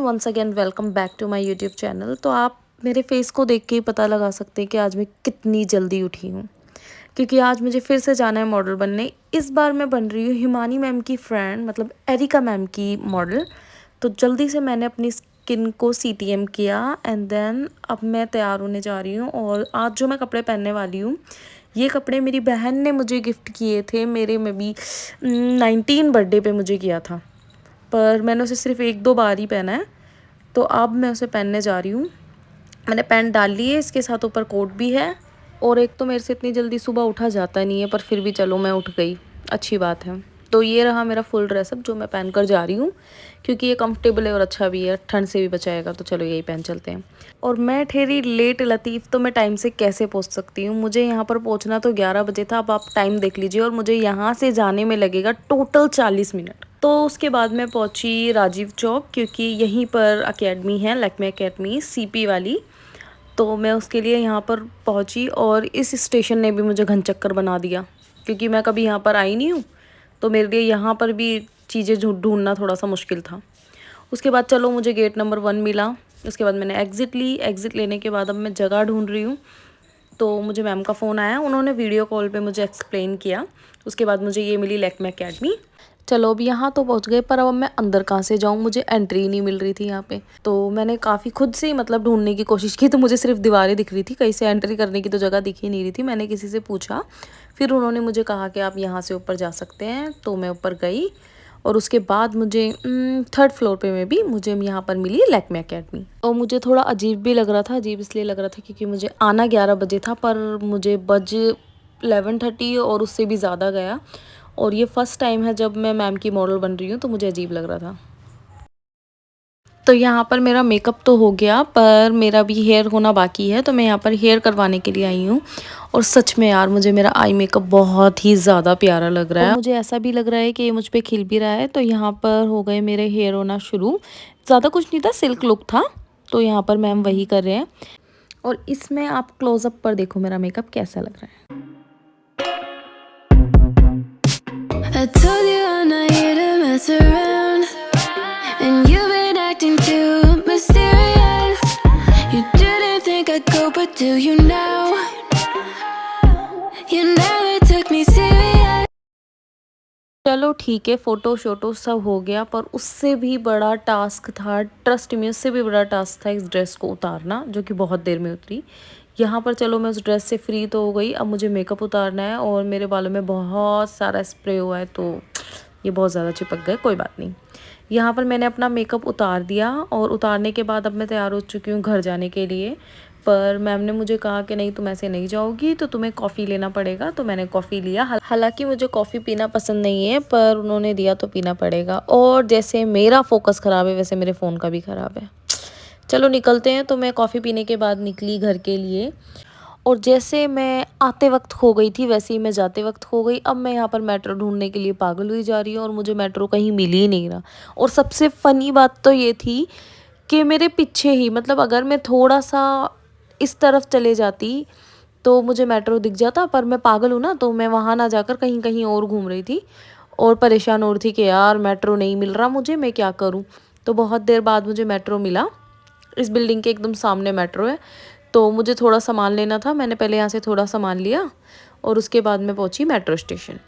Once again welcome back to my YouTube channel. तो आप मेरे फेस को देख के ही पता लगा सकते हैं कि आज मैं कितनी जल्दी उठी हूँ, क्योंकि आज मुझे फिर से जाना है मॉडल बनने। इस बार मैं बन रही हूँ हिमानी मैम की फ्रेंड, मतलब एरिका मैम की मॉडल। तो जल्दी से मैंने अपनी स्किन को CTM किया एंड देन अब मैं तैयार होने जा रही हूँ। और आज जो मैं कपड़े पहनने वाली हूँ, ये कपड़े मेरी बहन ने मुझे गिफ्ट किए थे। मेरे में भी 19 बर्थडे पे मुझे किया था, पर मैंने उसे सिर्फ 1-2 बार ही पहना है। तो अब मैं उसे पहनने जा रही हूँ। मैंने पैंट डाल ली है, इसके साथ ऊपर कोट भी है। और एक तो मेरे से इतनी जल्दी सुबह उठा जाता नहीं है, पर फिर भी चलो मैं उठ गई, अच्छी बात है। तो ये रहा मेरा फुल ड्रेसअप जो मैं पहन कर जा रही हूँ, क्योंकि ये कंफर्टेबल है और अच्छा भी है, ठंड से भी बचाएगा। तो चलो यही पहन चलते हैं। और मैं ठहरी लेट लतीफ़, तो मैं टाइम से कैसे पहुँच सकती हूँ? मुझे यहाँ पर पहुँचना तो 11 बजे था। अब आप टाइम देख लीजिए, और मुझे यहाँ से जाने में लगेगा टोटल 40 मिनट। तो उसके बाद मैं पहुँची राजीव चौक, क्योंकि यहीं पर अकेडमी है, लैक्मे अकेडमी CP वाली। तो मैं उसके लिए यहाँ पर पहुँची, और इस स्टेशन ने भी मुझे घन चक्कर बना दिया, क्योंकि मैं कभी यहाँ पर आई नहीं हूँ। तो मेरे लिए यहाँ पर भी चीज़ें ढूंढना थोड़ा सा मुश्किल था। उसके बाद चलो मुझे गेट नंबर 1 मिला। उसके बाद मैंने एग्ज़िट ली। एग्ज़िट लेने के बाद अब मैं जगह ढूंढ रही हूँ। तो मुझे मैम का फ़ोन आया, उन्होंने वीडियो कॉल पे मुझे एक्सप्लेन किया। उसके बाद मुझे ये मिली लैक्मे अकेडमी। चलो अब यहाँ तो पहुँच गए, पर अब मैं अंदर कहाँ से जाऊँ? मुझे एंट्री नहीं मिल रही थी यहाँ पे। तो मैंने काफ़ी खुद से ही मतलब ढूंढने की कोशिश की, तो मुझे सिर्फ दीवारें दिख रही थी, कहीं से एंट्री करने की तो जगह दिख ही नहीं रही थी। मैंने किसी से पूछा, फिर उन्होंने मुझे कहा कि आप यहाँ से ऊपर जा सकते हैं। तो मैं ऊपर गई, और उसके बाद मुझे 3rd फ्लोर पे में भी मुझे यहाँ पर मिली लैक्मे अकेडमी। और मुझे थोड़ा अजीब भी लग रहा था। अजीब इसलिए लग रहा था क्योंकि मुझे आना 11 बजे था, पर मुझे बज 11:30 और उससे भी ज़्यादा गया। और ये फर्स्ट टाइम है जब मैं मैम की मॉडल बन रही हूँ, तो मुझे अजीब लग रहा था। तो यहाँ पर मेरा मेकअप तो हो गया, पर मेरा भी हेयर होना बाकी है। तो मैं यहाँ पर हेयर करवाने के लिए आई हूँ। और सच में यार, मुझे मेरा आई मेकअप बहुत ही ज़्यादा प्यारा लग रहा है, और मुझे ऐसा भी लग रहा है कि ये मुझ पे खिल भी रहा है। तो यहाँ पर हो गए मेरे हेयर होना शुरू। ज़्यादा कुछ नहीं था, सिल्क लुक था। तो यहाँ पर मैम वही कर रहे हैं। और इसमें आप क्लोजअप पर देखो मेरा मेकअप कैसा लग रहा है। I told you I'm not here to mess around, and you've been acting too mysterious. You didn't think I'd go, but do you now? You never took me serious. चलो ठीक है, फ़ोटो शोटो सब हो गया, पर उससे भी बड़ा टास्क था, ट्रस्ट में उससे भी बड़ा टास्क था इस ड्रेस को उतारना, जो कि बहुत देर में उतरी। यहाँ पर चलो मैं उस ड्रेस से फ्री तो हो गई। अब मुझे मेकअप उतारना है, और मेरे बालों में बहुत सारा स्प्रे हुआ है, तो ये बहुत ज़्यादा चिपक गए। कोई बात नहीं। यहाँ पर मैंने अपना मेकअप उतार दिया, और उतारने के बाद अब मैं तैयार हो चुकी हूँ घर जाने के लिए। पर मैम ने मुझे कहा कि नहीं, तुम ऐसे नहीं जाओगी, तो तुम्हें कॉफ़ी लेना पड़ेगा। तो मैंने कॉफ़ी लिया। हालांकि मुझे कॉफ़ी पीना पसंद नहीं है, पर उन्होंने दिया तो पीना पड़ेगा। और जैसे मेरा फोकस ख़राब है, वैसे मेरे फ़ोन का भी ख़राब है। चलो निकलते हैं। तो मैं कॉफ़ी पीने के बाद निकली घर के लिए, और जैसे मैं आते वक्त खो गई थी, वैसे ही मैं जाते वक्त खो गई। अब मैं यहाँ पर मेट्रो ढूंढने के लिए पागल हुई जा रही हूँ, और मुझे मेट्रो कहीं मिल ही नहीं रहा। और सबसे फ़नी बात तो ये थी कि मेरे पीछे ही, मतलब अगर मैं थोड़ा सा इस तरफ चले जाती तो मुझे मेट्रो दिख जाता, पर मैं पागल हूँ ना, तो मैं वहाँ ना जाकर कहीं कहीं और घूम रही थी, और परेशान हो रही थी कि यार मेट्रो नहीं मिल रहा मुझे, मैं क्या करूँ। तो बहुत देर बाद मुझे मेट्रो मिला। इस बिल्डिंग के एकदम सामने मेट्रो है। तो मुझे थोड़ा सामान लेना था, मैंने पहले यहाँ से थोड़ा सामान लिया, और उसके बाद मैं पहुँची मेट्रो स्टेशन।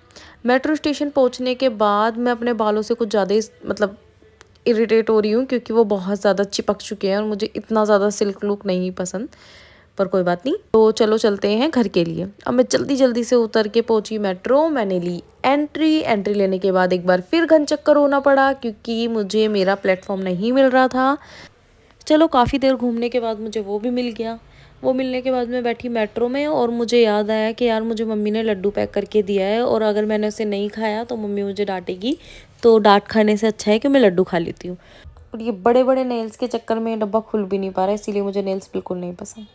मेट्रो स्टेशन पहुँचने के बाद मैं अपने बालों से कुछ ज़्यादा ही मतलब इरिटेट हो रही हूँ, क्योंकि वो बहुत ज़्यादा चिपक चुके हैं, और मुझे इतना ज़्यादा सिल्क लुक नहीं पसंद। पर कोई बात नहीं। तो चलो चलते हैं घर के लिए। अब मैं जल्दी जल्दी से उतर के पहुँची मेट्रो। मैंने ली एंट्री लेने के बाद एक बार फिर घन चक्कर होना पड़ा, क्योंकि मुझे मेरा प्लेटफॉर्म नहीं मिल रहा था। चलो काफ़ी देर घूमने के बाद मुझे वो भी मिल गया। वो मिलने के बाद मैं बैठी मेट्रो में, और मुझे याद आया कि यार मुझे मम्मी ने लड्डू पैक करके दिया है, और अगर मैंने उसे नहीं खाया तो मम्मी मुझे डांटेगी। तो डांट खाने से अच्छा है कि मैं लड्डू खा लेती हूँ। और ये बड़े बड़े नेल्स के चक्कर में डब्बा खुल भी नहीं पा रहा है, इसीलिए मुझे नेल्स बिल्कुल नहीं पसंद।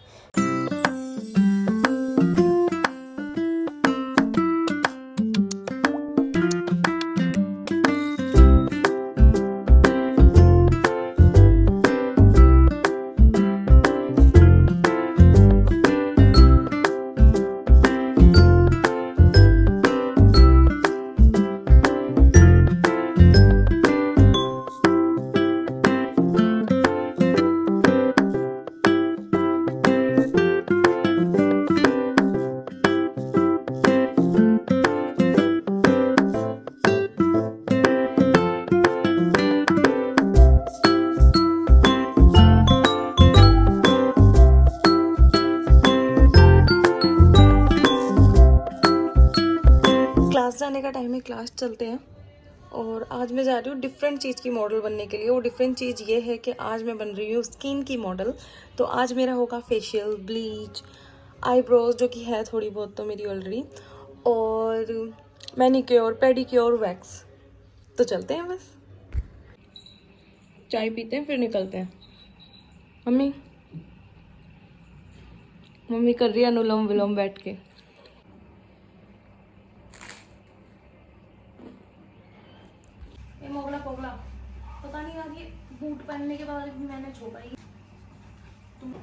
जाने का टाइम है, क्लास चलते हैं। और आज मैं जा रही हूँ डिफरेंट चीज़ की मॉडल बनने के लिए। वो डिफरेंट चीज़ ये है कि आज मैं बन रही हूँ स्किन की मॉडल। तो आज मेरा होगा फेशियल, ब्लीच, आईब्रोज जो कि है थोड़ी बहुत तो मेरी ऑलरेडी, और मैनिक्योर, पेडिक्योर, वैक्स। तो चलते हैं, बस चाय पीते हैं फिर निकलते हैं। मम्मी मम्मी कर रही है अनुलोम विलोम बैठ के। ये मोगला पोगला पता नहीं यार, ये बूट पहनने के बाद भी मैंने छो पाई। तुम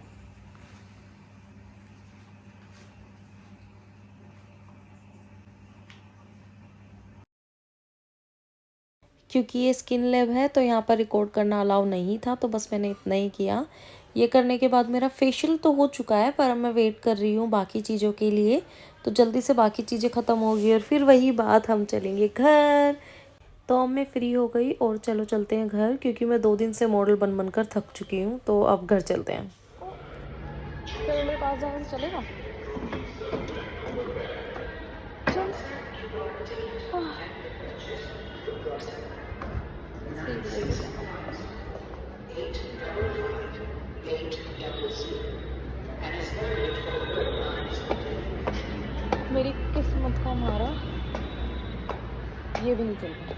क्योंकि ये स्किन लैब है तो यहाँ पर रिकॉर्ड करना अलाउ नहीं था, तो बस मैंने इतना ही किया। ये करने के बाद मेरा फेशियल तो हो चुका है, पर अब मैं वेट कर रही हूँ बाकी चीज़ों के लिए। तो जल्दी से बाकी चीज़ें ख़त्म हो गई और फिर वही बात, हम चलेंगे घर। तो अब मैं फ्री हो गई और चलो चलते हैं घर, क्योंकि मैं 2 दिन से मॉडल बन बन कर थक चुकी हूँ। तो अब घर चलते हैं। चलो मेरे पास जाने से चलेगा? चल। मेरी किस्मत का मारा ये भी नहीं चल रहा।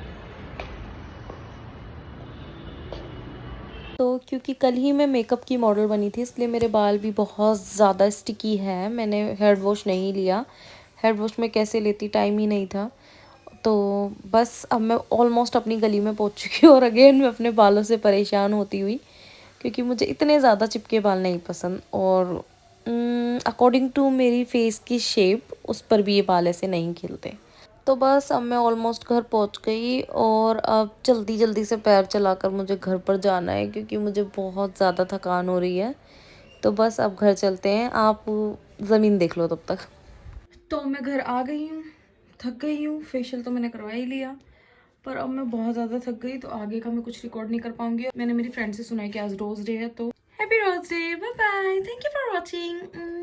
तो क्योंकि कल ही मैं मेकअप की मॉडल बनी थी, इसलिए मेरे बाल भी बहुत ज़्यादा स्टिकी है। मैंने हेड वॉश नहीं लिया। हेड वॉश में कैसे लेती, टाइम ही नहीं था। तो बस अब मैं ऑलमोस्ट अपनी गली में पहुंच चुकी हूँ और अगेन मैं अपने बालों से परेशान होती हुई, क्योंकि मुझे इतने ज़्यादा चिपके बाल नहीं पसंद। और अकॉर्डिंग टू मेरी फेस की शेप, उस पर भी ये बाल ऐसे नहीं खिलते। तो बस अब मैं ऑलमोस्ट घर पहुंच गई और अब जल्दी जल्दी से पैर चलाकर मुझे घर पर जाना है, क्योंकि मुझे बहुत ज़्यादा थकान हो रही है। तो बस अब घर चलते हैं, आप ज़मीन देख लो तब तक। तो मैं घर आ गई हूँ, थक गई हूँ। फेशियल तो मैंने करवा ही लिया, पर अब मैं बहुत ज़्यादा थक गई, तो आगे का मैं कुछ रिकॉर्ड नहीं कर पाऊंगी। मैंने मेरी फ्रेंड से सुना है कि आज रोज़ डे है, तो happy rose day, bye bye, thank you for watching.